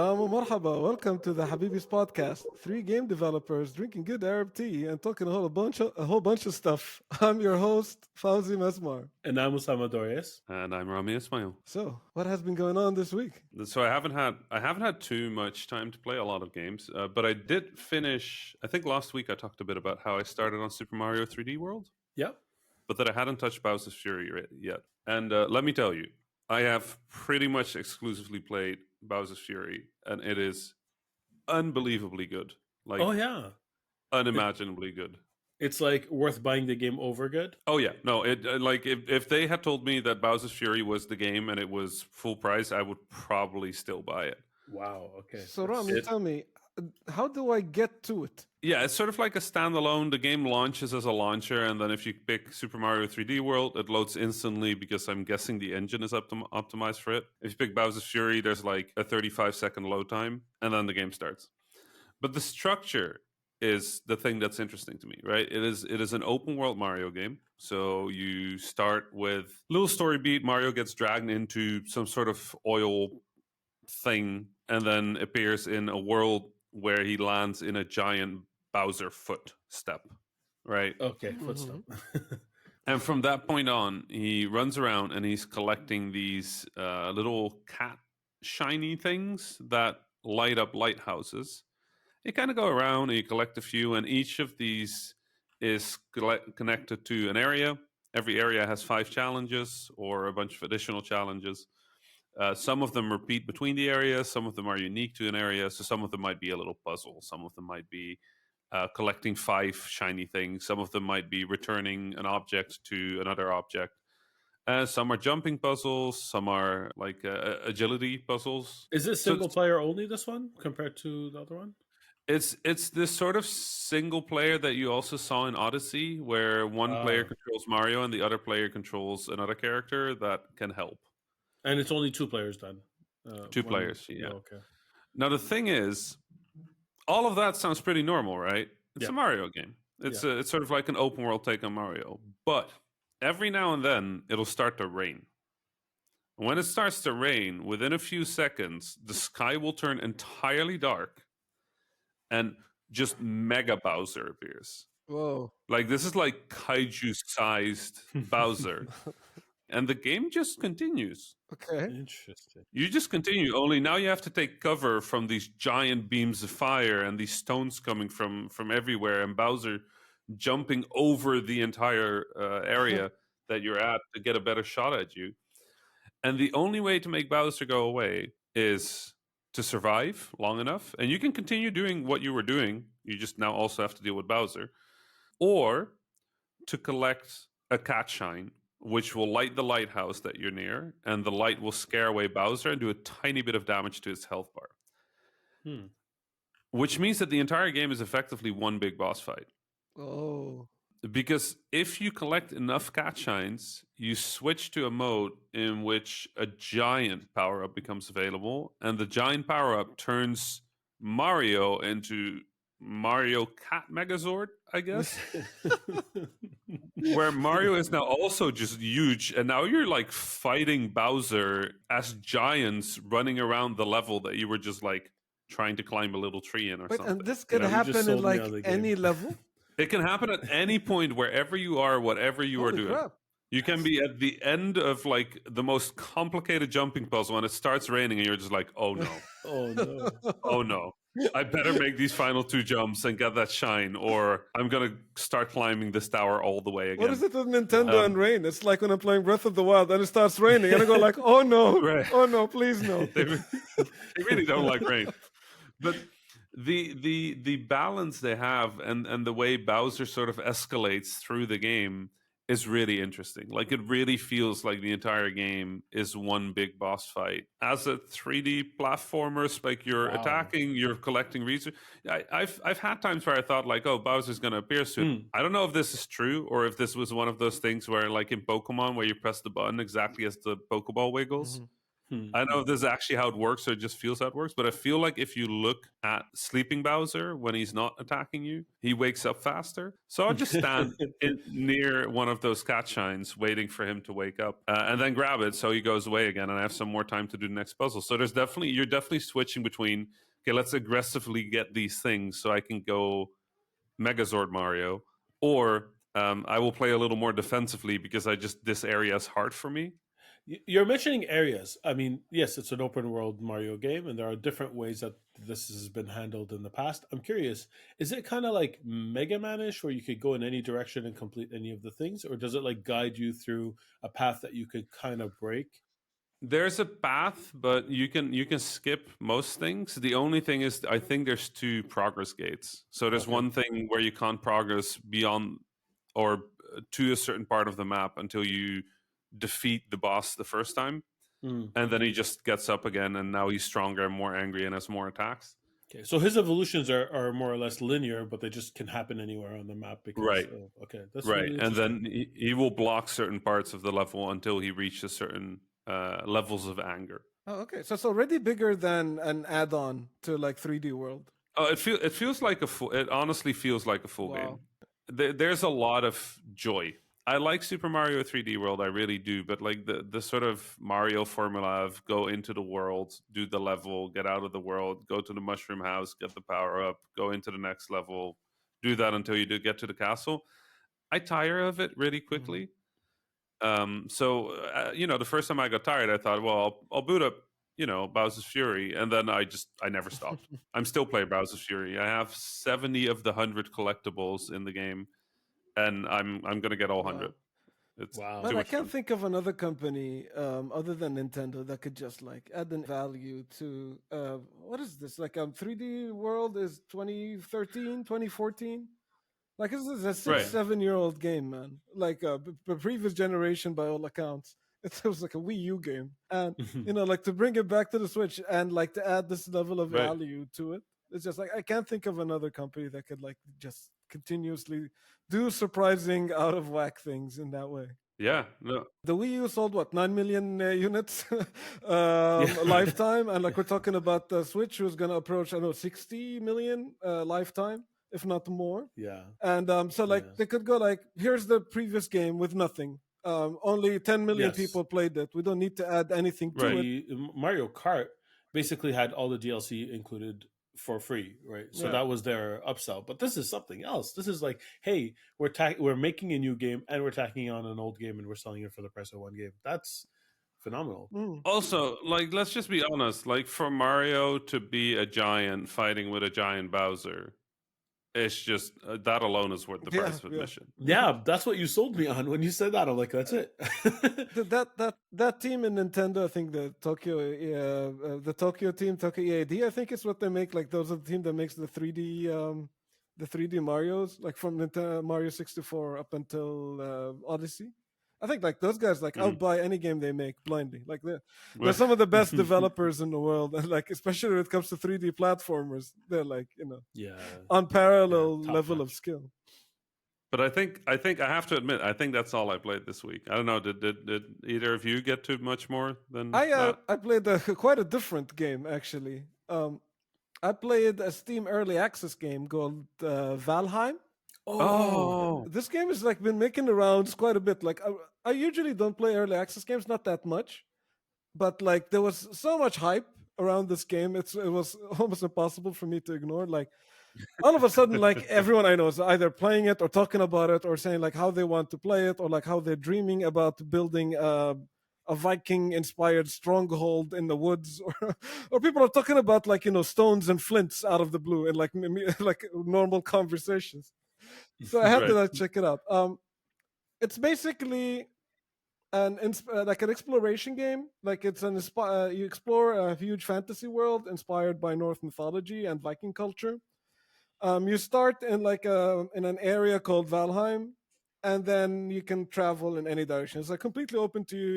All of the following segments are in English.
Salam wa marhaba. Welcome to the Habibis podcast. Three game developers drinking good Arab tea and talking a whole bunch of stuff. I'm your host, Fauzi Mesmar. And I'm Osama Dorias. And I'm Rami Ismail. So, what has been going on this week? So I haven't had too much time to play a lot of games, but I did finish. I think last week I talked a bit about how I started on Super Mario 3D World, Yep. but that I hadn't touched Bowser's Fury yet. And let me tell you, I have pretty much exclusively played Bowser's Fury, and it is unbelievably good, like Oh yeah. unimaginably good. It's like worth buying the game over good. Oh yeah, no, it like if they had told me that Bowser's Fury was the game and it was full price, I would probably still buy it. Wow. Okay. So, Rami, tell me, how do I get to it? Yeah, it's sort of like a standalone. The game launches as a launcher, and then if you pick Super Mario 3D World, it loads instantly because I'm guessing the engine is optimized for it. If you pick Bowser's Fury, there's like a 35-second load time, and then the game starts. But the structure is the thing that's interesting to me, right? It is an open world Mario game. So you start with little story beat. Mario gets dragged into some sort of oil thing, and then appears in a world where he lands in a giant Bowser footstep, right? Okay. Footstep. And from that point on, he runs around and he's collecting these little cat shiny things that light up lighthouses. You kind of go around and you collect a few, and each of these is connected to an area. Every area has 5 challenges or a bunch of additional challenges. Some of them repeat between the areas. Some of them are unique to an area. So some of them might be a little puzzle. Some of them might be collecting 5 shiny things. Some of them might be returning an object to another object. Some are jumping puzzles. Some are like agility puzzles. Is it single player only? This one compared to the other one? It's this sort of single player that you also saw in Odyssey, where one player controls Mario and the other player controls another character that can help. And it's only 2 players then. 2 players, yeah. Oh, okay. Now the thing is, all of that sounds pretty normal, right? It's a Mario game. It's sort of like an open world take on Mario. But every now and then it'll start to rain. When it starts to rain, within a few seconds, the sky will turn entirely dark, and just Mega Bowser appears. Whoa. Like, this is like kaiju-sized Bowser. And the game just continues. Okay. Interesting. You just continue, only now you have to take cover from these giant beams of fire and these stones coming from everywhere, and Bowser jumping over the entire area that you're at to get a better shot at you. And the only way to make Bowser go away is to survive long enough, and you can continue doing what you were doing. You just now also have to deal with Bowser, or to collect a cat shine, which will light the lighthouse that you're near, and the light will scare away Bowser and do a tiny bit of damage to his health bar. Which means that the entire game is effectively one big boss fight. Oh. Because if you collect enough cat shines, you switch to a mode in which a giant power-up becomes available, and the giant power-up turns Mario into Mario Cat Megazord, I guess. Where Mario is now also just huge, and now you're like fighting Bowser as giants running around the level that you were just like trying to climb a little tree in or Wait, something. and this can You happen just in sold me like on the any game. level? It can happen at any point, wherever you are, whatever you are Holy doing. crap. You can be at the end of like the most complicated jumping puzzle, and it starts raining, and you're just like, "Oh no, Oh no. oh no! I better make these final 2 jumps and get that shine, or I'm gonna start climbing this tower all the way again." What is it with Nintendo and rain? It's like when I'm playing Breath of the Wild and it starts raining and I go like, oh no, Right. oh no, please no. They really don't like rain, but the balance they have and the way Bowser sort of escalates through the game is really interesting. Like, it really feels like the entire game is one big boss fight. As a 3D platformer, like you're attacking, you're collecting research. I've had times where I thought like, oh, Bowser's going to appear soon. I don't know if this is true or if this was one of those things where, like in Pokemon, where you press the button exactly as the Pokeball wiggles. Hmm. I don't know if this is actually how it works or it just feels how it works, but I feel like if you look at sleeping Bowser when he's not attacking you, he wakes up faster. So I'll just stand near one of those cat shines waiting for him to wake up and then grab it so he goes away again and I have some more time to do the next puzzle. So you're definitely switching between, okay, let's aggressively get these things so I can go Megazord Mario, or I will play a little more defensively because this area is hard for me. You're mentioning areas. I mean, yes, it's an open world Mario game, and there are different ways that this has been handled in the past. I'm curious, is it kind of like Mega Man-ish, where you could go in any direction and complete any of the things, or does it like guide you through a path that you could kind of break? There's a path, but you can skip most things. The only thing is, I think there's two progress gates. So there's Okay. one thing where you can't progress beyond or to a certain part of the map until you defeat the boss the first time, Mm. and then he just gets up again, and now he's stronger and more angry and has more attacks. Okay, so his evolutions are more or less linear, but they just can happen anywhere on the map because Right, okay, that's right, really and interesting. then he will block certain parts of the level until he reaches certain levels of anger. Oh, okay. So it's already bigger than an add-on to like 3D World. Oh, it feels like a full. It honestly feels like a full Wow. game. There's a lot of joy. I like Super Mario 3D World, I really do. But like the sort of Mario formula of go into the world, do the level, get out of the world, go to the mushroom house, get the power up, go into the next level, do that until you do get to the castle. I tire of it really Mhm. quickly. The first time I got tired, I thought, well, I'll boot up, Bowser's Fury, and then I never stopped. I'm still playing Bowser's Fury. I have 70 of the 100 collectibles in the game, and I'm gonna get all 100. Wow. It's Wow. Man, too I much can't fun. think of another company other than Nintendo that could just like add an value to what is this? Like 3D World is 2013, 2014. Like this is a six, Right. Yeah. 7 year old game, man. Like the previous generation by all accounts. It was like a Wii U game. And like to bring it back to the Switch and like to add this level of Right. value to it. It's just like I can't think of another company that could like just continuously do surprising out of whack things in that way. Yeah. No. The Wii U sold what 9 million units Yeah. lifetime, and like we're talking about the Switch, who's gonna approach I don't know 60 million lifetime, if not more. Yeah. And so like Yeah. they could go like, here's the previous game with nothing. Only 10 million Yes. people played it. We don't need to add anything to Right. it. The Mario Kart basically had all the DLC included for free, right? So Yeah. that was their upsell. But this is something else. This is like, hey, we're making a new game and we're tacking on an old game and we're selling it for the price of one game. That's phenomenal. Mm. Also, like, let's just be honest. Like, for Mario to be a giant fighting with a giant Bowser, it's just that alone is worth the Yeah, price of yeah. admission. Yeah, that's what you sold me on when you said that. I'm like, that's it. That team in Nintendo, I think the Tokyo team, Tokyo EAD, I think is what they make. Like those are the team that makes the 3D Mario's, like from Nintendo Mario 64 up until Odyssey. I think like those guys like Mhm. outbuy any game they make blindly. Like they're some of the best developers in the world, and like especially when it comes to 3D platformers, they're like Yeah, unparalleled top level of notch. skill. But I think I have to admit, I think that's all I played this week. I don't know. Did either of you get to much more than that? I played quite a different game actually. I played a Steam early access game called Valheim. Oh, Oh, This game has like been making the rounds quite a bit. Like I usually don't play early access games, not that much, but like there was so much hype around this game. It was almost impossible for me to ignore. Like all of a sudden, like everyone I know is either playing it or talking about it or saying like how they want to play it or like how they're dreaming about building a Viking inspired stronghold in the woods or people are talking about like stones and flints out of the blue and like like normal conversations. So I had to right. check it out. It's basically like an exploration game. Like it's you explore a huge fantasy world inspired by Norse mythology and Viking culture. You start in like in an area called Valheim, and then you can travel in any direction. It's like completely open to you.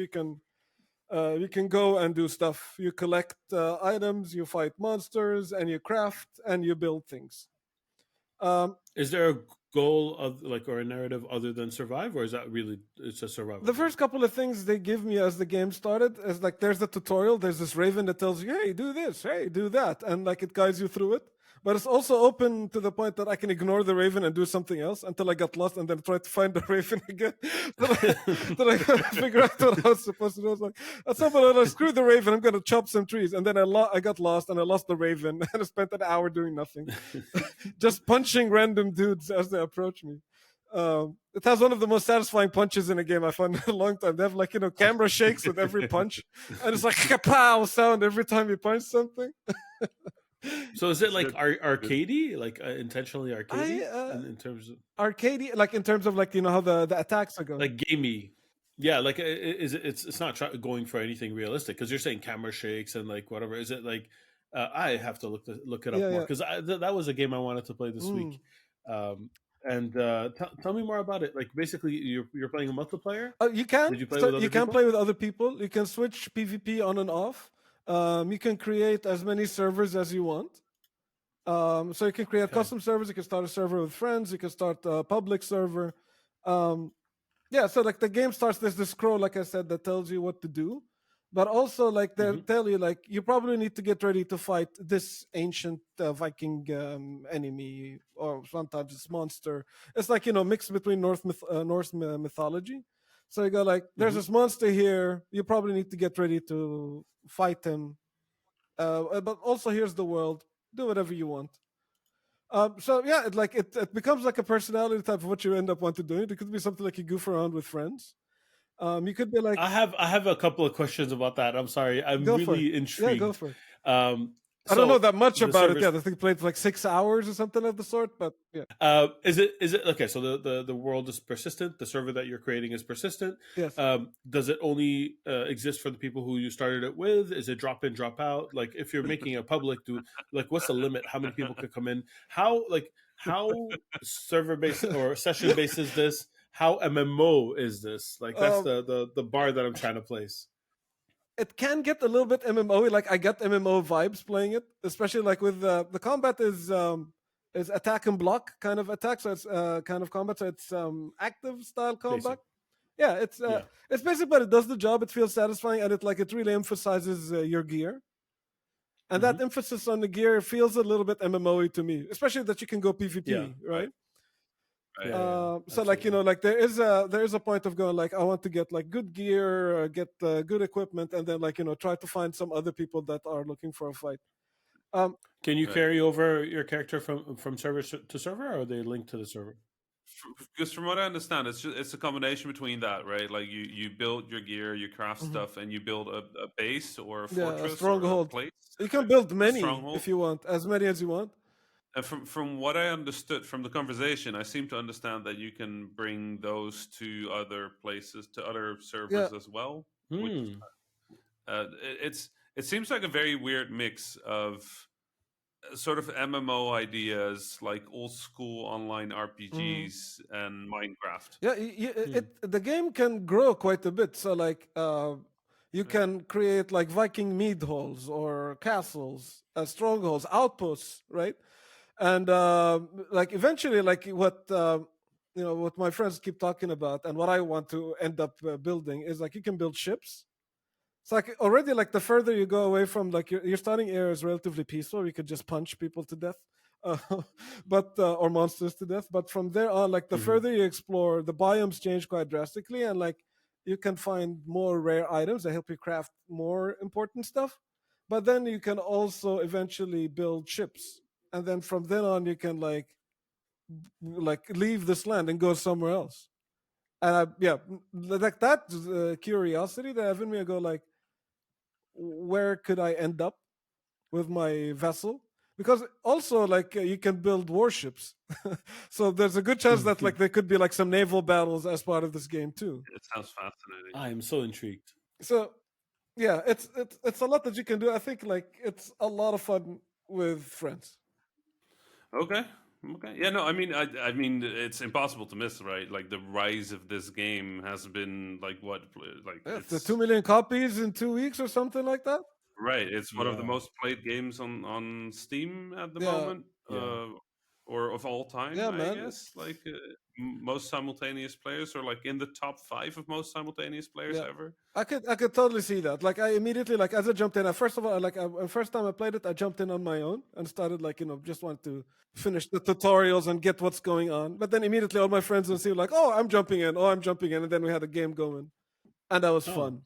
You can go and do stuff. You collect items, you fight monsters, and you craft and you build things. Is there a goal of like or a narrative other than survive, or is that really it's a survival The game? first couple of things they give me as the game started is like there's the tutorial, there's this raven that tells you, hey, do this, hey, do that, and like it guides you through it. But it's also open to the point that I can ignore the raven and do something else until I got lost and then try to find the raven again. Then I gotta figure out what I was supposed to do. I was like, at some point, like, screw the raven, I'm gonna chop some trees. And then I got lost and I lost the raven and I spent an hour doing nothing, just punching random dudes as they approach me. It has one of the most satisfying punches in a game I found in a long time. They have like camera shakes with every punch, and it's like kapow sound every time you punch something. So is it like Should- arcadey, like intentionally arcadey I in terms of arcade like in terms of like how the attacks are going. like gamey? Yeah, like is it? It's not going for anything realistic because you're saying camera shakes and like whatever. Is it like I have to look it up Yeah, more yeah. because that was a game I wanted to play this Mm. week. And tell me more about it. Like basically, you're playing a multiplayer. You can Did you play so with you other can people? play with other people. You can switch PvP on and off. You can create as many servers as you want. So you can create Okay. custom servers. You can start a server with friends. You can start a public server. Um, yeah, so like the game starts, there's this scroll, like I said, that tells you what to do. But also, like they'll Mhm. tell you, like you probably need to get ready to fight this ancient Viking enemy, or sometimes it's monster. It's like mixed between Norse mythology. So you go like, there's Mhm. this monster here. You probably need to get ready to fight him. But also, here's the world. Do whatever you want. So yeah, it becomes like a personality type of what you end up wanting to do. It could be something like you goof around with friends. You could be like, I have a couple of questions about that. I'm sorry. I'm go for it. really Yeah, go intrigued. for it. Um, I don't know so that much the about it servers yet. I think I played for like 6 hours or something of the sort. But yeah, is it okay? So the world is persistent. The server that you're creating is persistent. yes. Does it only exist for the people who you started it with? Is it drop in, drop out? Like if you're making a public, what's the limit? How many people could come in? How server based or session based is this? How MMO is this? Like that's Um, the bar that I'm trying to place. it can get a little bit MMO. Like I get MMO vibes playing it, especially like with the combat is attack and block kind of attack. So it's kind of combat. So it's active style combat. Basic, Yeah, yeah. it's basic, but it does the job. It feels satisfying, and it really emphasizes your gear. And that Hmm. emphasis on the gear feels a little bit MMO to me, especially that you can go Yeah, PvP, Right, right? right. yeah, yeah. So like Absolutely. like there is a point of going like I want to get like good gear, get good equipment, and then like try to find some other people that are looking for a fight. Um, Can you Right. carry over your character from server to server, or are they linked to the server? Because from what I understand, it's a combination between that, right? Like you build your gear, you craft mhm. stuff, and you build a base or a Yeah, a fortress or a stronghold. place, You can build a many stronghold. if you want, as many as you want. And from what I understood from the conversation, I seem to understand that you can bring those to other places, to other Yeah. servers as well. Which Hmm. it seems like a very weird mix of sort of MMO ideas, like old school online Mhm. RPGs and Minecraft. Yeah, Hmm. the game can grow quite a bit. So like, you Right. can create like Viking mead halls or castles, strongholds, outposts, right? And like eventually, like what my friends keep talking about, and what I want to end up building is like you can build ships. It's like already like the further you go away from like your starting area is relatively peaceful. You could just punch people to death, uh, but or monsters to death. But from there on, like the Hmm. further you explore, the biomes change quite drastically, and like you can find more rare items that help you craft more important stuff. But then you can also eventually build ships, and then from then on you can like leave this land and go somewhere else. And yeah, like that curiosity that have in me, I go like, where could I end up with my vessel? Because also like you can build warships, so there's a good chance that like there could be like some naval battles as part of this game too. It sounds fascinating. I am so intrigued. So yeah, it's a lot that you can do. I think like it's a lot of fun with friends. Okay. Okay. Yeah, no, I mean it's impossible to miss, right? Like the rise of this game has been like like Yeah, the it's 2 million copies in 2 weeks or something like that. right. It's one of the Yeah, most played games on Steam at the Yeah, moment. yeah. or of all time, Yeah, I man. guess. Like most simultaneous players, or like in the top 5 of most simultaneous players Yeah. ever. I could totally see that. Like I immediately, like as I jumped in, first of all, first time I played it, I jumped in on my own and started, like, just wanted to finish the tutorials and get what's going on. But then immediately all my friends would see, like, oh, I'm jumping in, oh, I'm jumping in, and then we had a game going, and that was Oh, fun.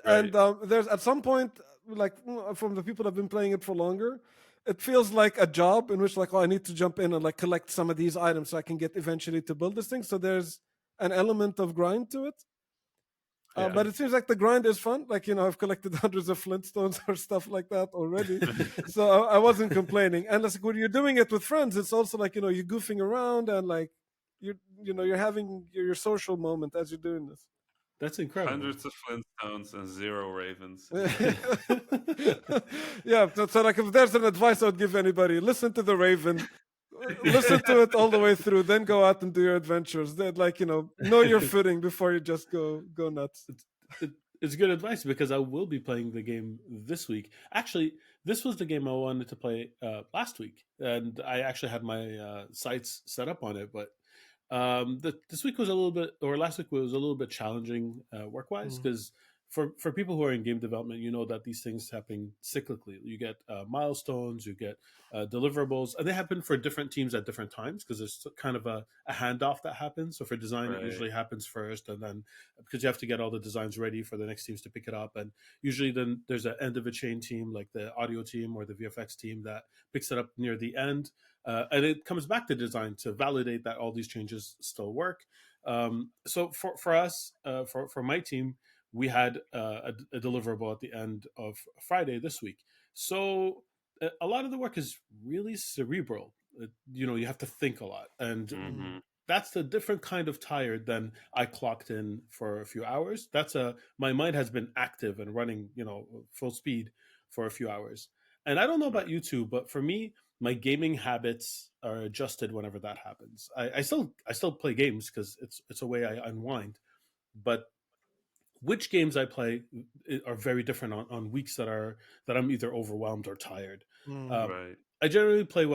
Right. And there's at some point, like, from the people that have been playing it for longer, it feels like a job in which, like, oh, I need to jump in and like collect some of these items so I can get eventually to build this thing. So there's an element of grind to it. yeah. But it seems like the grind is fun. Like, I've collected hundreds of Flintstones or stuff like that already. So I wasn't complaining. And like, when you're doing it with friends, it's also like, you're goofing around and like you're having your social moment as you're doing this. That's incredible. Hundreds of Flintstones and 0 Ravens. Yeah, so like if there's an advice I would give anybody, listen to the Raven, listen to it all the way through, then go out and do your adventures. Then, like, know your footing before you just go nuts. It- it's good advice because I will be playing the game this week. Actually, this was the game I wanted to play last week, and I actually had my sights set up on it. But this week was a little bit, or last week was a little bit challenging work wise Mm. because for people who are in game development, you know that these things happen cyclically. You get milestones, you get deliverables, and they happen for different teams at different times because there's kind of a handoff that happens. So for design, it Right. usually happens first, and then because you have to get all the designs ready for the next teams to pick it up, and usually then there's an end of a chain team like the audio team or the VFX team that picks it up near the end, and it comes back to design to validate that all these changes still work. So for us, for my team, we had a deliverable at the end of Friday this week. So a lot of the work is really cerebral. You have to think a lot, and Hmm. that's a different kind of tired than I clocked in for a few hours. My mind has been active and running, full speed for a few hours. And I don't know about Right. you two, but for me, my gaming habits are adjusted whenever that happens. I still play games because it's a way I unwind, but which games I play are very different on weeks that I'm either overwhelmed or tired. Mm. Um, Right. I generally play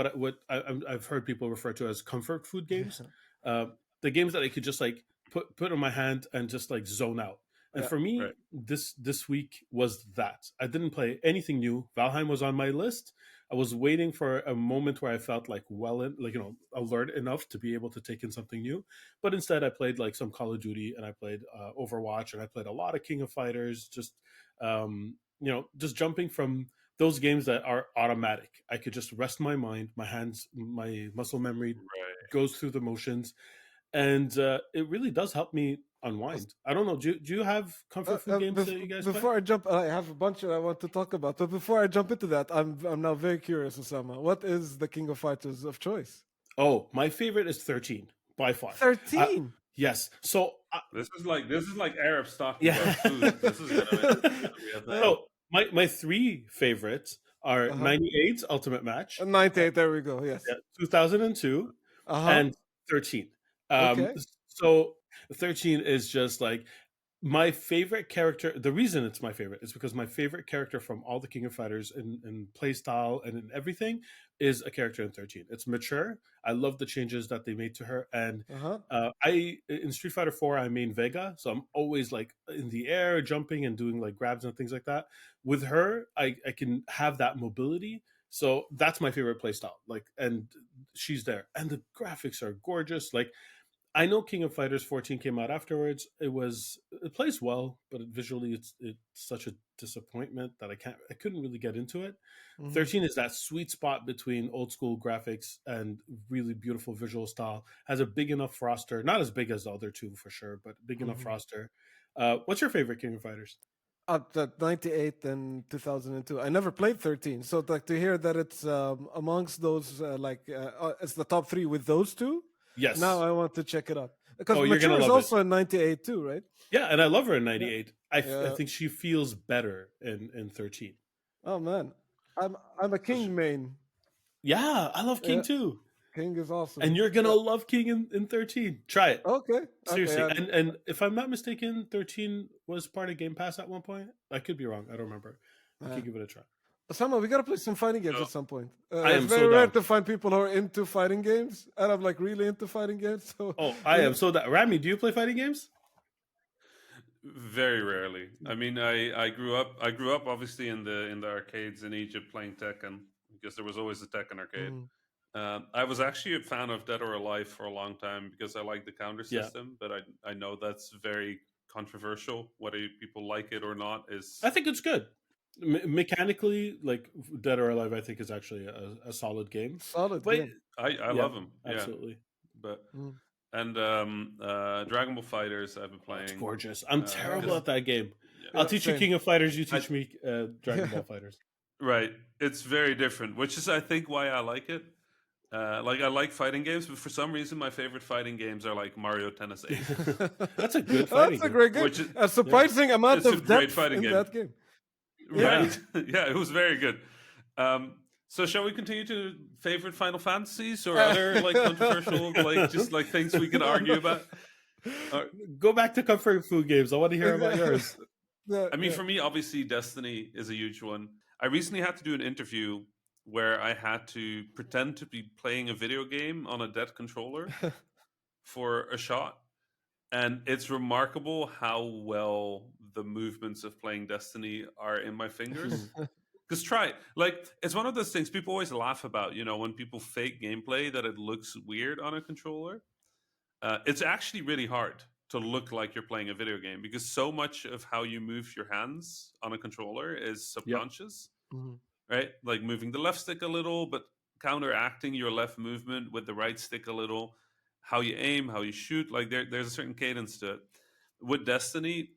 I've heard people refer to as comfort food games, Yeah. uh, the games that I could just like put in my hand and just like zone out. And Yeah. for me, Right. this week was that. I didn't play anything new. Valheim was on my list. I was waiting for a moment where I felt like alert enough to be able to take in something new, but instead, I played like some Call of Duty and I played Overwatch and I played a lot of King of Fighters. Just jumping from those games that are automatic. I could just rest my mind, my hands, my muscle memory Right. goes through the motions, and it really does help me unwind. I don't know. Do you have comfort food games that you guys play? Before I jump, I have a bunch that I want to talk about. But before I jump into that, I'm now very curious, Osama. What is the King of Fighters of choice? Oh, my favorite is 13 by far. 13. Yes. So This is like Arabs talking yeah. about food. This is gonna be a thing. So my three favorites are Uh huh. 98 Ultimate Match, 98. There we go. Yes. 2002, Uh huh. and 13. Um, Okay. so 13 is just like my favorite character. The reason it's my favorite is because my favorite character from all the King of Fighters in play style and in everything is a character in 13. It's mature. I love the changes that they made to her. And Uh huh. I in Street Fighter 4 I main Vega, so I'm always like in the air jumping and doing like grabs and things like that. With her, I can have that mobility. So that's my favorite playstyle. Like, and she's there. And the graphics are gorgeous. Like, I know King of Fighters 14 came out afterwards. It plays well, but visually it's such a disappointment that I couldn't really get into it. Hmm. 13 is that sweet spot between old school graphics and really beautiful visual style. Has a big enough roster, not as big as the other two for sure, but big enough Hmm. roster. What's your favorite King of Fighters? At that 98 and 2002. I never played 13. So like to hear that it's amongst those it's the top 3 with those two. Now Yes. I want to check it out. Because Oh, you're gonna Mature is love it. also in 98 too, right? Yeah, and I love her in Yeah. 98. I Yeah. think she feels better in 13. Oh man. I'm a So sh- King main. Yeah, I love King Yeah. too. King is awesome. And you're gonna Yeah. love King in 13. Try it. Okay. Okay. Seriously. And if I'm not mistaken, 13 was part of Game Pass at one point. I could be wrong. I don't remember. You Uh, could give it a try. Somehow we gotta play some fighting games So- at some point. I It's am very so rare down. to find people who are into fighting games, and I'm like really into fighting games. So Oh, I am so that. Rami, do you play fighting games? Very rarely. I mean, I grew up. I grew up obviously in the arcades in Egypt playing Tekken because there was always a Tekken arcade. Mhm. I was actually a fan of Dead or Alive for a long time because I like the counter Yeah. system, but I know that's very controversial. Whether people like it or not is I think it's good. Mechanically, like Dead or Alive, I think is actually a solid game. Solid But game. I yeah, love them. Yeah, absolutely. but Mm. and Dragon Ball Fighters I've been Oh, it's playing. gorgeous. I'm terrible because- at that game. yeah. I'll Yeah, teach you same. King of Fighters. You I- teach me Dragon Ball Fighters. Right, it's very different, which is I think why I like it. Like I like fighting games, but for some reason my favorite fighting games are like Mario Tennis 8. That's a good fighting That's a game. great game. Which is- A surprising amount It's a of great depth fighting in game. that game. Right? Yeah, it was very good. So shall we continue to favorite Final Fantasies or other like controversial like just like things we can argue about? Go back to comfort food games. I want to hear about yours. Yeah, I mean, yeah. for me, obviously, Destiny is a huge one. I recently had to do an interview where I had to pretend to be playing a video game on a dead controller for a shot. And it's remarkable how well the movements of playing Destiny are in my fingers. Because try it. Like, it's one of those things people always laugh about, you know, when people fake gameplay that it looks weird on a controller. It's actually really hard to look like you're playing a video game because so much of how you move your hands on a controller is subconscious, Mhm. right? Like moving the left stick a little, but counteracting your left movement with the right stick a little. How you aim, how you shoot, like there's a certain cadence to it. With Destiny,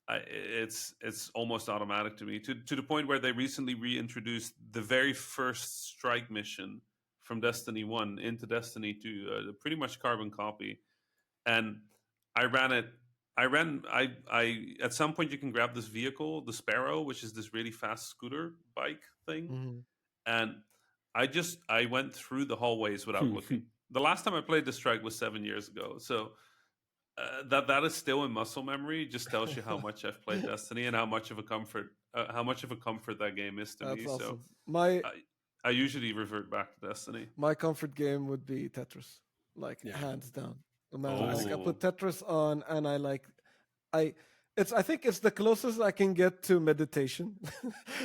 it's almost automatic to me to the point where they recently reintroduced the very first strike mission from Destiny 1 into Destiny 2, pretty much carbon copy. And I ran it. I at some point you can grab this vehicle, the Sparrow, which is this really fast scooter bike thing, Mhm. and I went through the hallways without looking. The last time I played the strike was 7 years ago, so that is still in muscle memory. Just tells you how much I've played Destiny and how much of a comfort that game is to That's me. awesome. So I usually revert back to Destiny. My comfort game would be Tetris, like Yeah. hands down. Man, like I Oh. put Tetris on, and I think it's the closest I can get to meditation.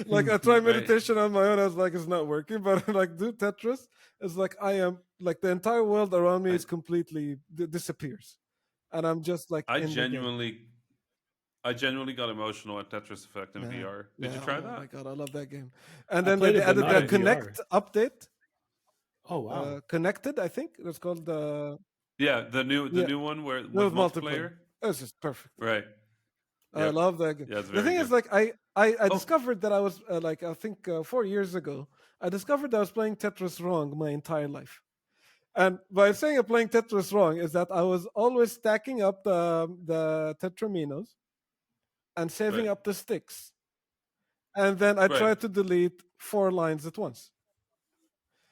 Like I try Right. meditation on my own, I was like it's not working, but like do Tetris, it's like I am like the entire world around me is completely disappears, and I'm just like I in the game. genuinely got emotional at Tetris Effect in VR. Did you try Oh that? my god, I love that game. And I then played they it, but added not the in Connect VR. update. Oh wow! Connected, I think it's called the Yeah, the new one where with with multiplayer. It's just perfect. Right. I Yep. love that game. Yeah, it's The very thing good. is, like, I Oh. discovered that I was like, I think 4 years ago, I discovered I was playing Tetris wrong my entire life. And by saying I'm playing Tetris wrong is that I was always stacking up the tetraminos and saving Right. up the sticks, and then I Right. tried to delete 4 lines at once.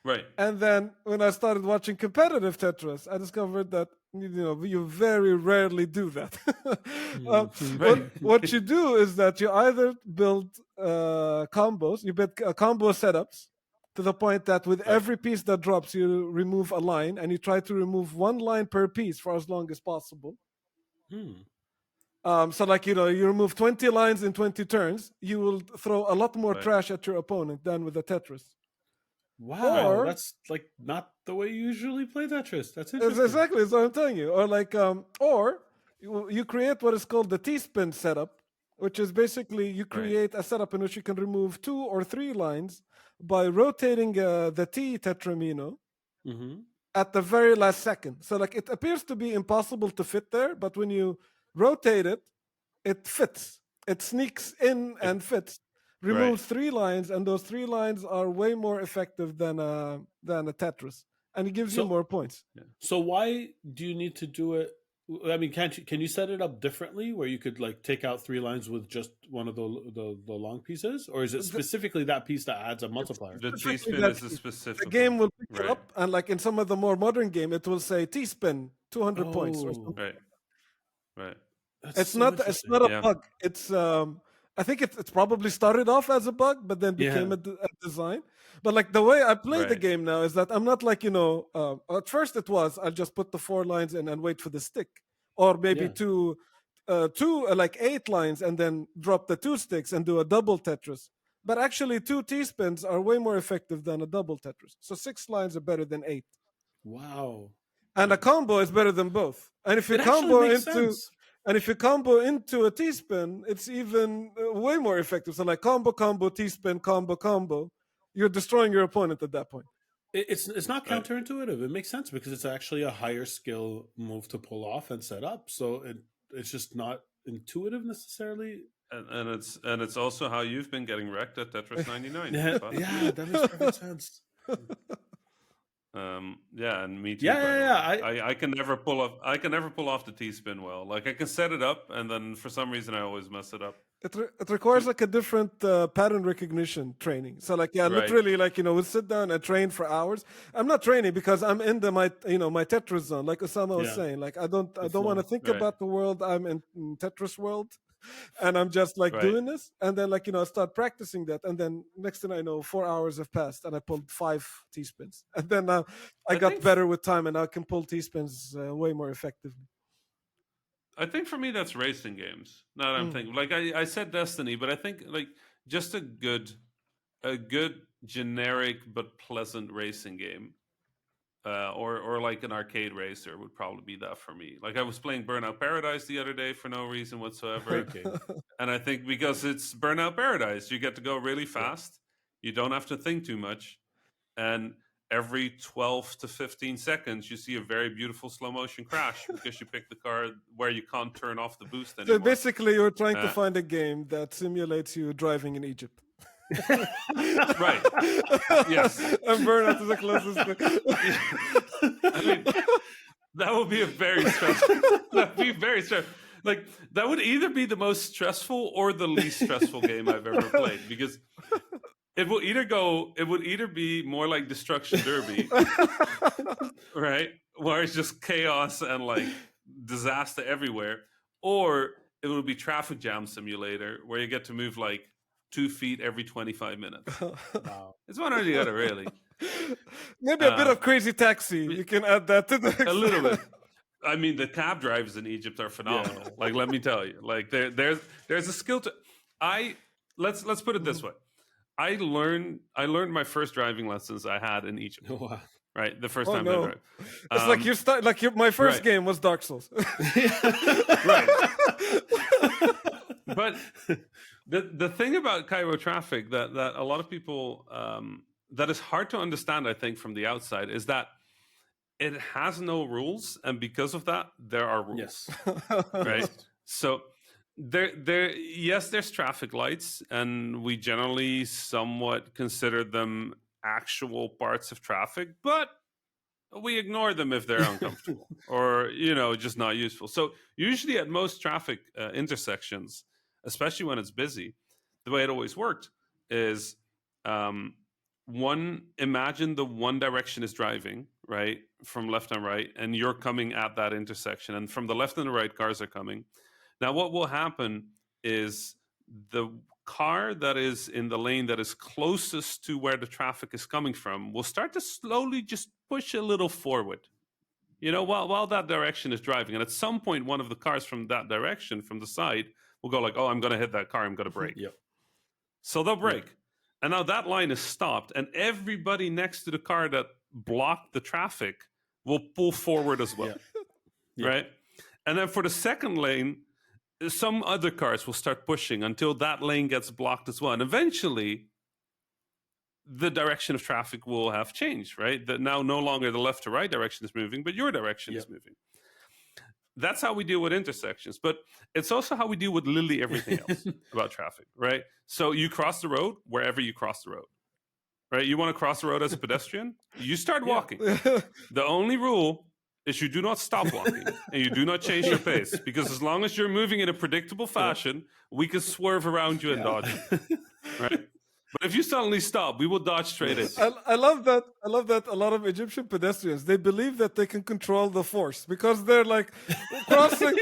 Right. And then when I started watching competitive Tetris, I discovered that you very rarely do that. What you do is that you either build combos, you build combo setups to the point that with Right. every piece that drops, you remove a line, and you try to remove 1 line per piece for as long as possible. So like you remove 20 lines in 20 turns, you will throw a lot more Right. trash at your opponent than with a Tetris. Wow, Or- that's like not the way you usually play Tetris. That's It's interesting. exactly as I'm telling you. Or like, or you create what is called the T-spin setup, which is basically you create a setup in which you can remove 2 or 3 lines by rotating the T tetramino Mhm. at the very last second. So like it appears to be impossible to fit there, but when you rotate it, it fits. It sneaks in and fits. Removes 3 lines, and those 3 lines are way more effective than a Tetris, and it gives you So- more points. So why do you need to do it? I mean, can you set it up differently where you could like take out 3 lines with just one of the long pieces, or is it specifically that piece that adds a multiplier? The Specifically T-spin that is a the specific game one. will pick it Right. up, and like in some of the more modern game, it will say T-spin 200 points or Oh, something. Right. Right. that's It's so not interesting. a Yeah. bug. It's I think it's probably started off as a bug, but then became Yeah. a design. But like the way I play the Right. game now is that I'm not like at first it was I'll just put the 4 lines in and wait for the stick, or maybe Yeah. like 8 lines and then drop the 2 sticks and do a double Tetris. But actually, 2 T-spins are way more effective than a double Tetris. So 6 lines are better than 8, Wow. and a combo is better than both. And if you It actually combo makes into sense. and if you combo into a T-spin, it's even way more effective. So like combo, T-spin, combo, you're destroying your opponent at that point. It's not Right. counterintuitive. It makes sense because it's actually a higher skill move to pull off and set up. So it's just not intuitive necessarily. And it's also how you've been getting wrecked at Tetris 99. Yeah, But, yeah, that makes perfect sense. yeah, and me too. Yeah, by the yeah, way. yeah. I can never pull off. I can never pull off the T spin well. Like I can set it up, and then for some reason I always mess it up. It requires like a different pattern recognition training. So like Right. literally like we'll sit down and train for hours. I'm not training because I'm in my Tetris zone. Like Osama was Yeah. saying, like I don't The want to flow. think Right. about the world. I'm in Tetris world, and I'm just like Right. doing this, and then like I start practicing that, and then next thing I know, 4 hours have passed, and I pulled 5 T-spins, and then I got think- better with time, and I can pull T-spins way more effectively. I think for me that's racing games. Now that I'm thinking, like I said Destiny, but I think like just a good generic but pleasant racing game, or like an arcade racer would probably be that for me. Like I was playing Burnout Paradise the other day for no reason whatsoever, Great game. and I think because it's Burnout Paradise, you get to go really fast. You don't have to think too much, and every 12 to 15 seconds, you see a very beautiful slow motion crash because you pick the car where you can't turn off the boost So anymore. basically, you're trying to Uh, find a game that simulates you driving in Egypt. Right. Yes. And Burnout is the closest thing. I mean, that would be a very stressful. That would be very stressful. Like that would either be the most stressful or the least stressful game I've ever played because it would either be more like Destruction Derby, right, where it's just chaos and like disaster everywhere, or it would be Traffic Jam Simulator, where you get to move like 2 feet every 25 minutes. Wow. It's one or the other, really. Maybe a bit of Crazy Taxi. You can add that to the A little bit. I mean, the cab drivers in Egypt are phenomenal. Yeah. Like, let me tell you, like there's a skill to. Let's put it this way. I learned my first driving lessons I had in Egypt. Wow. Right, the first Oh time I no! drove. It's like you start like my first right. game was Dark Souls. Right. But the thing about Cairo traffic that a lot of people that is hard to understand, I think, from the outside, is that it has no rules, and because of that, there are rules. Yes. Right. So there's traffic lights, and we generally somewhat consider them actual parts of traffic, but we ignore them if they're uncomfortable or just not useful. So usually at most traffic intersections, especially when it's busy, the way it always worked is imagine the one direction is driving, right, from left and right, and you're coming at that intersection, and from the left and the right cars are coming. Now what will happen is the car that is in the lane that is closest to where the traffic is coming from will start to slowly just push a little forward, while that direction is driving. And at some point, one of the cars from that direction, from the side, will go like, oh, I'm going to hit that car, I'm going to brake. Yep. So they'll brake. Yep. And now that line is stopped, and everybody next to the car that blocked the traffic will pull forward as well. Yep. Right? And then for the second lane, some other cars will start pushing until that lane gets blocked as well. And eventually, the direction of traffic will have changed, right? That now no longer the left to right direction is moving, but your direction is moving. That's how we deal with intersections. But it's also how we deal with literally everything else about traffic, right? So you cross the road wherever you cross the road, right? You want to cross the road as a pedestrian? You start walking. The only rule is you do not stop walking and you do not change your pace, because as long as you're moving in a predictable fashion, we can swerve around you and dodge you, right? But if you suddenly stop, we will dodge straight at you. I love that. I love that a lot of Egyptian pedestrians, they believe that they can control the force because they're like crossing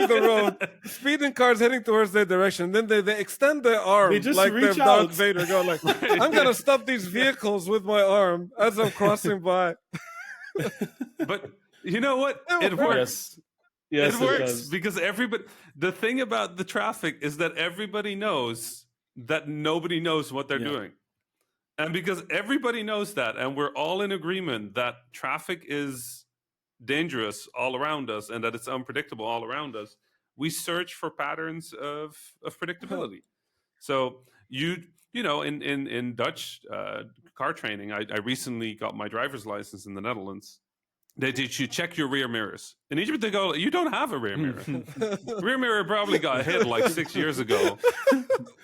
the road, speeding cars heading towards their direction. Then they extend their arm They just like they're reach Darth out. Vader, go like, I'm gonna stop these vehicles with my arm as I'm crossing by. But you know what? Oh, It right. works. Yes, It works does. because everybody. The thing about the traffic is that everybody knows that nobody knows what they're Yeah. doing. And because everybody knows that, and we're all in agreement that traffic is dangerous all around us and that it's unpredictable all around us, we search for patterns of predictability. So you know, in Dutch car training, I recently got my driver's license in the Netherlands. They teach you check your rear mirrors. In Egypt, they go, you don't have a rear mirror. Rear mirror probably got hit like 6 years ago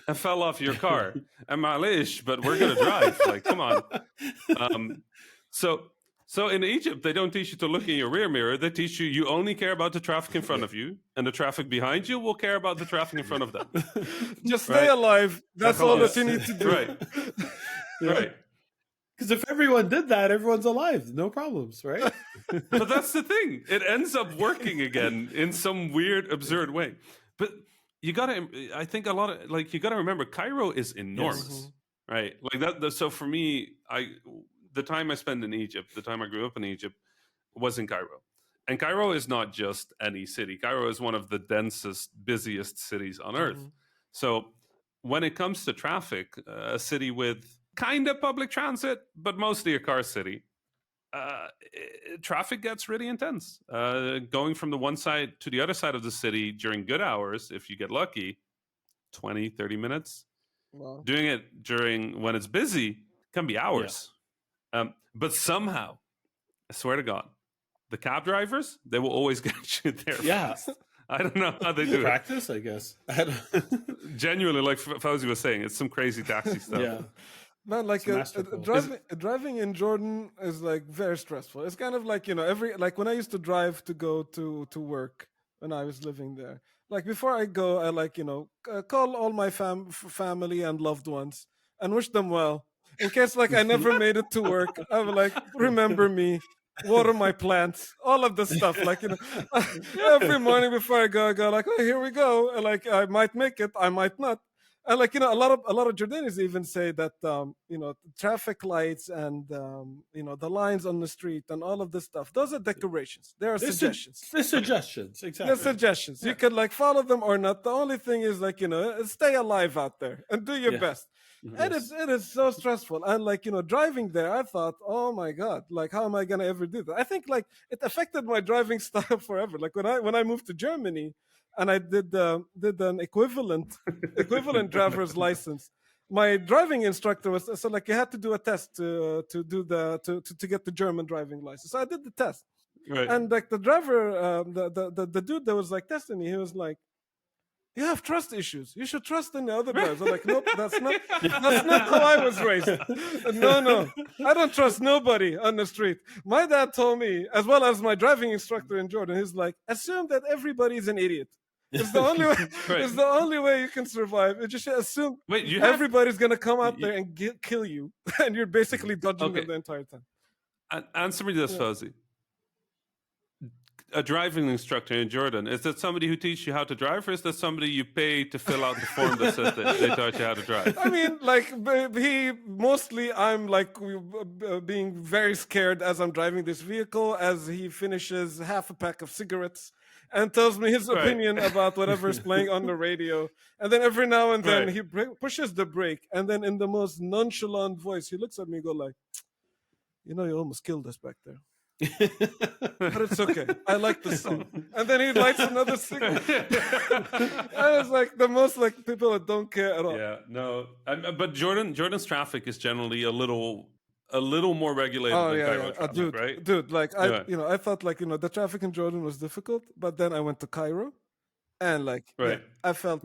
and fell off your car. And malish, but we're gonna drive. Like, come on. So in Egypt, they don't teach you to look in your rear mirror. They teach you only care about the traffic in front of you, and the traffic behind you will care about the traffic in front of them. Just stay alive. That's all that Yes. you need to do. Right. Right. Because if everyone did that, everyone's alive. No problems, right? But that's the thing. It ends up working again in some weird, absurd way. But you gotta, I think a lot of, like, you gotta remember, Cairo is enormous, right? Like that. So for me, the time I spent in Egypt, the time I grew up in Egypt, was in Cairo. And Cairo is not just any city. Cairo is one of the densest, busiest cities on earth. So when it comes to traffic, a city with kind of public transit, but mostly a car city, traffic gets really intense. Going from the one side to the other side of the city during good hours, if you get lucky, 20, 30 minutes. Wow. Doing it during when it's busy can be hours. But somehow, I swear to God, the cab drivers, they will always get you there. Yeah. first. I don't know how they do it. Practice, I guess. Genuinely, like Fauzi was saying, it's some crazy taxi stuff. Yeah. Man, like masterful. driving in Jordan is like very stressful. It's kind of like, you know, like when I used to drive to go to work when I was living there. Like before I go, I like, you know, call all my family and loved ones and wish them well. In case like I never made it to work, I would like remember me, water my plants, all of this stuff. Like, you know, every morning before I go like, oh, here we go. And like I might make it, I might not. And like, you know, a lot of Jordanians even say that you know, traffic lights and you know, the lines on the street and all of this stuff, those are decorations. They are suggestions. They're suggestions, exactly. They're suggestions. You can like follow them or not. The only thing is like, you know, stay alive out there and do your best. And it is so stressful. And like, you know, driving there, I thought, oh my God, like how am I gonna ever do that? I think like it affected my driving style forever. Like when I moved to Germany and I did an equivalent driver's license. My driving instructor was so like you had to do a test to get the German driving license. So I did the test, Right. and like the driver, the dude that was like testing me, he was like, "You have trust issues. You should trust in the other drivers." I'm like, "Nope, that's not how I was raised. No, I don't trust nobody on the street." My dad told me, as well as my driving instructor in Jordan, he's like, "Assume that everybody is an idiot. It's the only way. Right. It's the only way you can survive. You just assume Wait, you everybody's gonna come out there and kill you, and you're basically dodging Okay. them the entire time." Answer me this, Fauzi. A driving instructor in Jordan, is that somebody who teaches you how to drive, or is that somebody you pay to fill out the form that says that they taught you how to drive? I mean, like I'm like being very scared as I'm driving this vehicle as he finishes half a pack of cigarettes and tells me his opinion about whatever is playing on the radio. And then every now and then he pushes the brake, and then in the most nonchalant voice, he looks at me and go like, "You know, you almost killed us back there. But it's okay. I like the song." And then he lights another cigarette. And it's like the most like people that don't care at all. Yeah, no. But Jordan's traffic is generally a little more regulated than Cairo traffic, right? Dude, like I thought like, you know, the traffic in Jordan was difficult, but then I went to Cairo and like I felt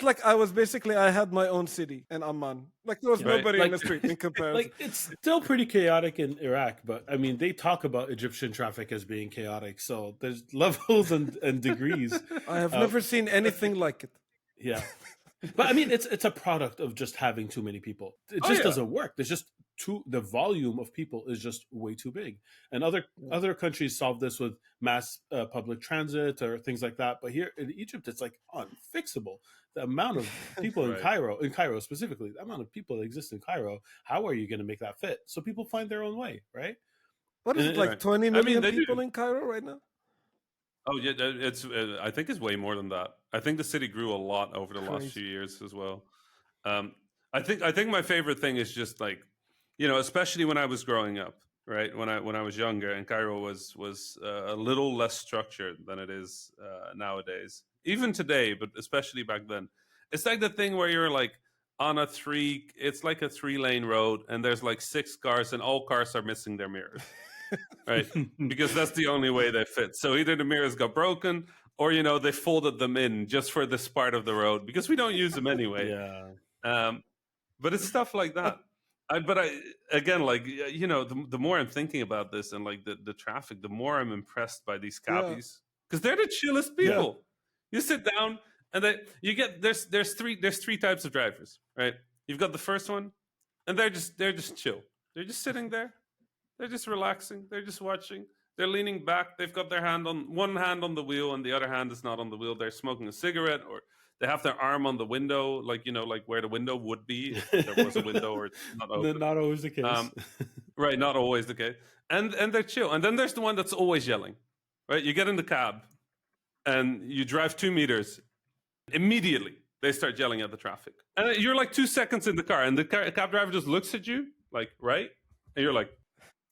like I had my own city in Amman. Like there was nobody in the street in comparison. Like it's still pretty chaotic in Iraq, but I mean they talk about Egyptian traffic as being chaotic, so there's levels and degrees. I have never seen anything like it. Yeah. But I mean, it's a product of just having too many people. It Oh just yeah, doesn't work. There's just the volume of people is just way too big. And Yeah. other countries solve this with mass public transit or things like that. But here in Egypt, it's like unfixable. The amount of people right. in Cairo specifically, the amount of people that exist in Cairo. How are you going to make that fit? So people find their own way, right? What is And it, like Right. 20 I mean, million they do. people in Cairo right now? Oh yeah, it's. I think it's way more than that. I think the city grew a lot over the last few Crazy. years as well. Um, I think my favorite thing is just like, especially when I was growing up, right? When I was younger, and Cairo was a little less structured than it is nowadays. Even today, but especially back then, it's like the thing where you're like on a three. It's like a 3-lane road, and there's like 6 cars, and all cars are missing their mirrors, right? Because that's the only way they fit. So either the mirrors got broken, or they folded them in just for this part of the road because we don't use them anyway. yeah, Um, but it's stuff like Uh, that. But I again, like the more I'm thinking about this and like the traffic, the more I'm impressed by these yeah. cabbies because they're the chillest yeah. people. You sit down and you get there's three types of drivers, right? You've got the first one, and they're just chill. They're just sitting there. They're just relaxing. They're just watching. They're leaning back. They've got their one hand on the wheel, and the other hand is not on the wheel. They're smoking a cigarette, or they have their arm on the window, like where the window would be if there was a window or it's not open. Not always the case. Um, right, not always the case. And they're chill. And then there's the one that's always yelling. Right, you get in the cab, and you drive 2 meters. Immediately, they start yelling at the traffic, and you're like 2 seconds in the car, and the cab driver just looks at you, like, right, and you're like,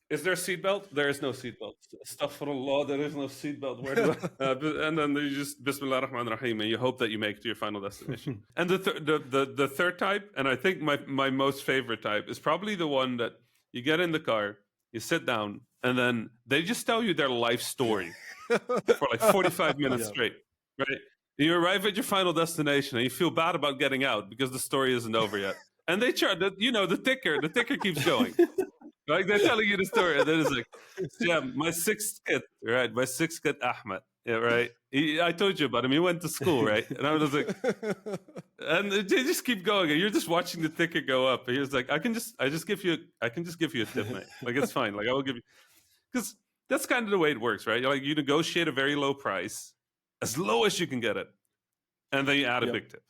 is there a seatbelt? There is no seatbelt. Astaghfirullah, there is no seatbelt. Where do I? And then you just Bismillah ar-Rahman ar-Rahim, and you hope that you make it to your final destination. And the third type, and I think my most favorite type, is probably the one that you get in the car, you sit down, and then they just tell you their life story for like 45 minutes Yeah. straight, right? You arrive at your final destination, and you feel bad about getting out because the story isn't over yet. And they chart that the ticker keeps going. Like they're telling you the story, and then it's like, yeah, my sixth kid, right? My sixth kid, Ahmed, yeah, right. I told you about him. He went to school, right? And I was like, and they just keep going, and you're just watching the ticket go up. And he was like, I can just give you a tip, mate. Like it's fine. Like I will give you, because that's kind of the way it works, right? Like you negotiate a very low price, as low as you can get it, and then you add a Yep. big tip,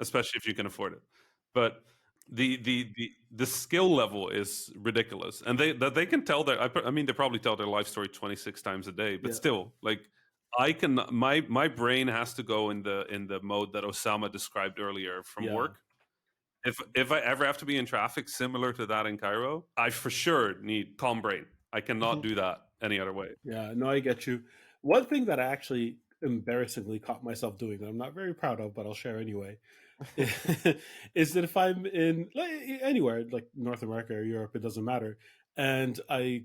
especially if you can afford it. But the skill level is ridiculous, and they can tell I mean, they probably tell their life story 26 times a day, but Yeah. still, like my brain has to go in the mode that Osama described earlier from Yeah. work. If I ever have to be in traffic similar to that in Cairo, I for sure need calm brain. I cannot do that any other way. Yeah, no, I get you. One thing that I actually embarrassingly caught myself doing that I'm not very proud of, but I'll share anyway, is that if I'm in anywhere like North America or Europe, it doesn't matter, and I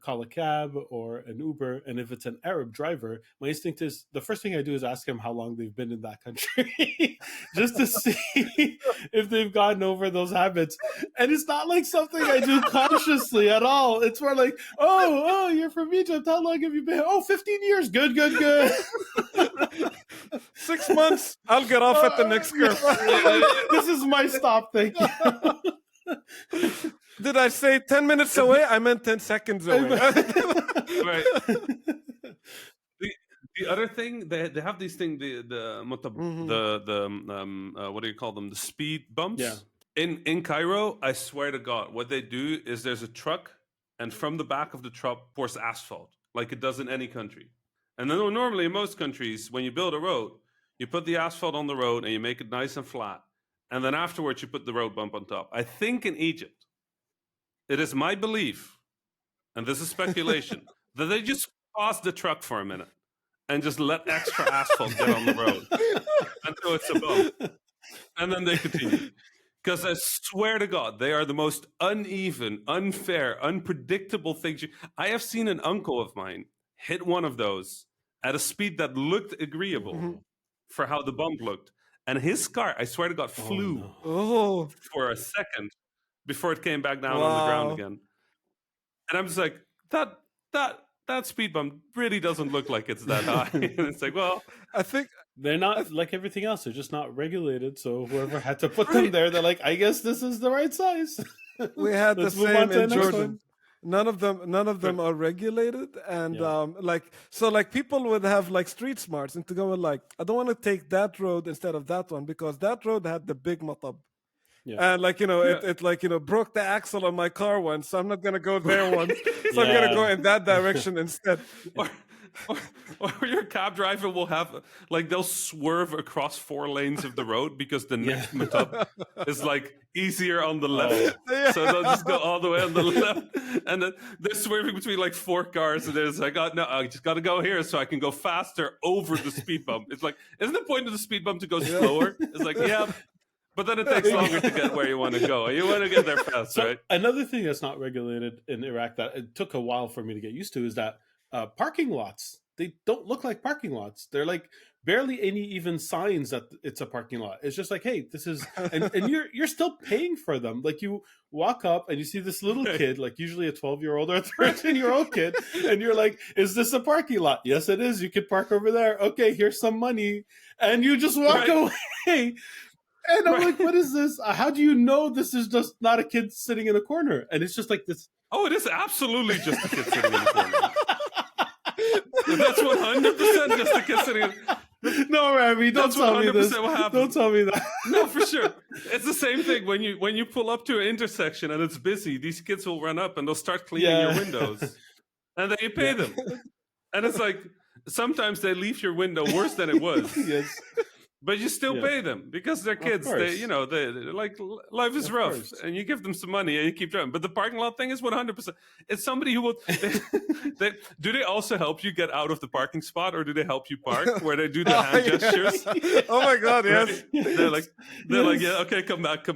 call a cab or an Uber, and if it's an Arab driver, my instinct is the first thing I do is ask him how long they've been in that country, just to see if they've gotten over those habits. And it's not like something I do consciously at all. It's more like, oh, you're from Egypt. How long have you been? Oh, 15 years. Good. 6 months. I'll get off at the next curve. This is my stop. Thank you. Did I say 10 minutes away? I meant 10 seconds away. Right. The other thing, they have these things, the what do you call them, the speed bumps. Yeah. In Cairo, I swear to God, what they do is there's a truck, and from the back of the truck pours asphalt, like it does in any country. And then normally in most countries, when you build a road, you put the asphalt on the road and you make it nice and flat, and then afterwards you put the road bump on top. I think in Egypt, it is my belief, and this is speculation, that they just pause the truck for a minute and just let extra asphalt get on the road until it's a bump, and then they continue. Because I swear to God, they are the most uneven, unfair, unpredictable things. I have seen an uncle of mine hit one of those at a speed that looked agreeable for how the bump looked. And his car, I swear to God, flew no. Oh, for a second before it came back down on the ground wow. again. And I'm just like, that speed bump really doesn't look like it's that high. And it's like, well, I think They're not like everything else. They're just not regulated. So whoever had to put them there, they're like, I guess this is the right size. We had the Let's move on same to the in next Jordan. one. None of them are regulated, and Yeah. like people would have like street smarts and to go like, I don't want to take that road instead of that one because that road had the big matab. Yeah. And like it like broke the axle on my car once, so I'm not gonna go there once. So I'm gonna go in that direction instead. or, or your cab driver will have like they'll swerve across 4 lanes of the road because the next matub is like easier on the left. So they'll just go all the way on the left, and then they're swerving between like 4 cars, and it's like, oh no, I just got to go here so I can go faster over the speed bump. It's like, isn't the point of the speed bump to go slower? It's like, yeah. But then it takes longer to get where you want to go. You want to get there fast, So right? another thing that's not regulated in Iraq that it took a while for me to get used to is that parking lots, they don't look like parking lots. They're like barely any even signs that it's a parking lot. It's just like, hey, this is, and you're still paying for them. Like you walk up and you see this little kid, like usually a 12-year-old or a 13-year-old kid, and you're like, is this a parking lot? Yes, it is. You could park over there. Okay, here's some money, and you just walk away. And I'm like, what is this? How do you know this is just not a kid sitting in a corner? And it's just like this. Oh, it is absolutely just a kid sitting in the corner. That's 100% just a kid sitting in. No, Rami, don't That's tell me 100% this. what happened. Don't tell me that. No, for sure. It's the same thing when you pull up to an intersection and it's busy. These kids will run up and they'll start cleaning your windows, and then you pay them. And it's like sometimes they leave your window worse than it was. Yes. But you still pay them because they're kids. They like life is rough, and you give them some money and you keep driving. But the parking lot thing is 100%. It's somebody who will. Do they also help you get out of the parking spot, or do they help you park? Where they do the hand gestures? Oh my god, yes. Right? They're like, yeah, okay, come back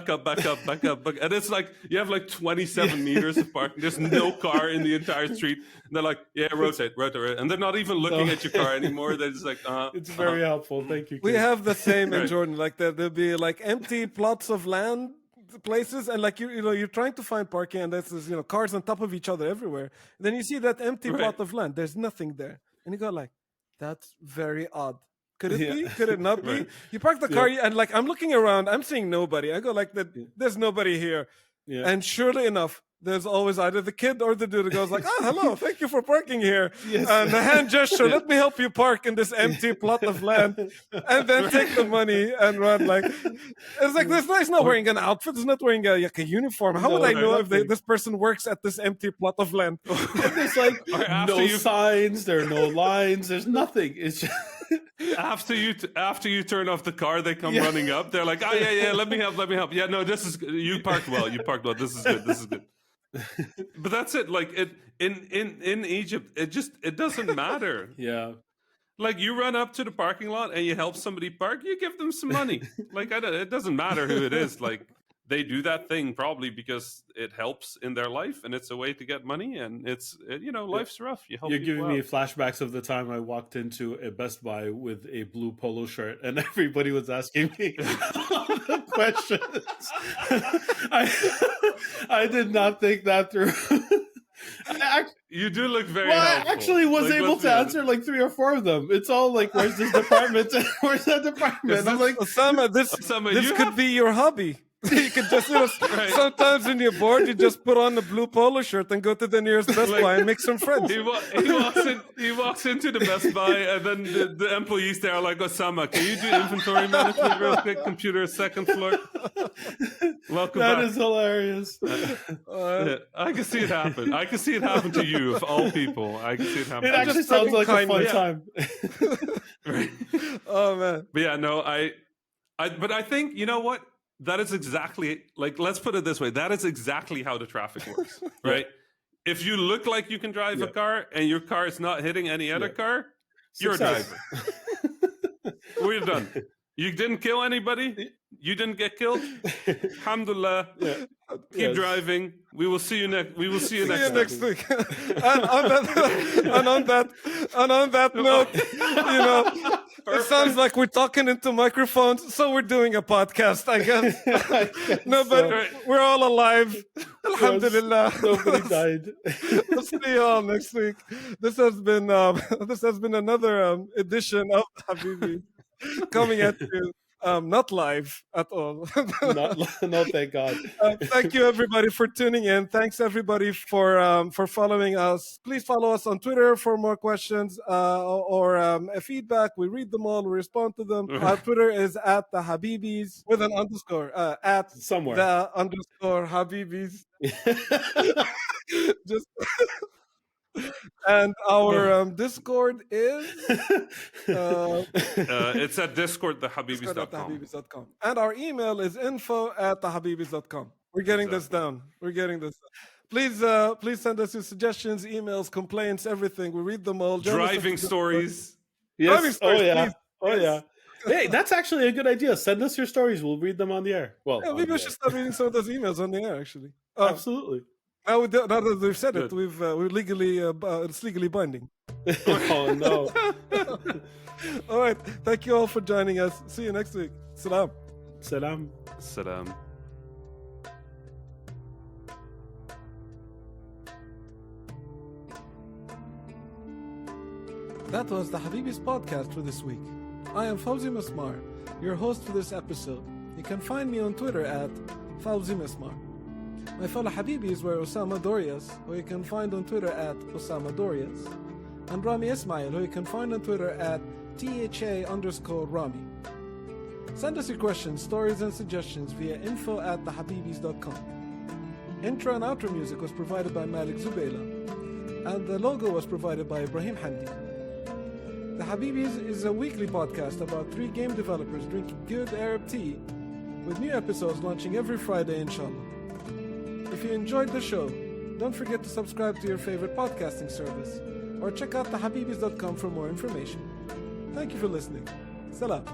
up, and it's like you have like 27 meters of parking. There's no car in the entire street. And they're like, yeah, rotate, and they're not even looking at your car anymore. They're just like, It's very helpful. Thank you. We kid. have the same in Jordan. Like there'll be like empty plots of land places, and like you're trying to find parking, and there's cars on top of each other everywhere. Then you see that empty plot of land. There's nothing there, and you go like, that's very odd. Could it be? Could it not be? You park the car, and like I'm looking around, I'm seeing nobody. I go like, there's nobody here, and surely enough, there's always either the kid or the dude who goes like, oh, hello, thank you for parking here. Yes. And the hand gesture, let me help you park in this empty plot of land. And then take the money and run. Like, it's like, this guy's not wearing an outfit. He's not wearing a uniform. How would I know if this person works at this empty plot of land? There's like no signs, there are no lines, there's nothing. It's just... After you turn off the car, they come running up. They're like, oh yeah, let me help. Yeah, no, this is you parked well. This is good. But that's it. Like in Egypt, it doesn't matter. Yeah. Like you run up to the parking lot and you help somebody park, you give them some money. Like it doesn't matter who it is. Like they do that thing probably because it helps in their life and it's a way to get money, and it's life's rough. You're giving me flashbacks of the time I walked into a Best Buy with a blue polo shirt and everybody was asking me questions. I did not think that through. You do look very helpful. I actually was able to answer like 3 or 4 of them. It's all like, where's this department? Where's that department? I'm like, Osama, this could be your hobby. You could just, sometimes when you're bored, you just put on the blue polo shirt and go to the nearest Best Buy and make some friends. He walks into the Best Buy, and then the employees there are like, Osama, can you do inventory management real quick? Computer, 2nd floor. Welcome back. That is hilarious. I can see it happen. I can see it happen to you, of all people. I can see it happen. It actually sounds like a fun time. Right. Oh, man. But yeah, no, but I think, you know what? That is exactly, like, let's put it this way. That is exactly how the traffic works, right? If you look like you can drive a car and your car is not hitting any other car, you're a driver. We're done. You didn't kill anybody. You didn't get killed. Alhamdulillah. Keep driving. We will see you next. We will see you next week. And on that note, it sounds like we're talking into microphones, so we're doing a podcast, I guess. No, but we're all alive. Alhamdulillah. Nobody died. We'll see you all next week. This has been another edition of Habibis. coming at you, not live at all. No, thank God. Thank you, everybody, for tuning in. Thanks, everybody, for following us. Please follow us on Twitter for more questions or feedback. We read them all. We respond to them. Our Twitter is at the Habibis with an underscore at Somewhere. the underscore Habibis. Just and our Discord is It's at Discord at discord.thehabibis.com. thehabibis.com. And our email is info@thehabibis.com. We're getting this down. We're getting this down. Please send us your suggestions, emails, complaints, everything. We read them all. Driving stories. Driving stories, Oh yeah. please. Oh Yes. yeah. Hey, that's actually a good idea. Send us your stories. We'll read them on the air. Well, Yeah, maybe we should start reading some of those emails on the air, actually. Absolutely. Now that we've said it, Good. we're legally it's legally binding. Oh no. All right. Thank you all for joining us. See you next week. Salam. Salam. Salam. That was the Habibis podcast for this week. I am Fawzi Masmar, your host for this episode. You can find me on Twitter at Fawzi Masmar. My fellow Habibis were Osama Dorias, who you can find on Twitter at Osama Dorias, and Rami Ismail, who you can find on Twitter at THA_Rami. Send us your questions, stories, and suggestions via info@thehabibis.com. Intro and outro music was provided by Malik Zubayla, and the logo was provided by Ibrahim Hamdi. The Habibis is a weekly podcast about 3 game developers drinking good Arab tea, with new episodes launching every Friday, inshallah. If you enjoyed the show, don't forget to subscribe to your favorite podcasting service, or check out thehabibis.com for more information. Thank you for listening. Salam.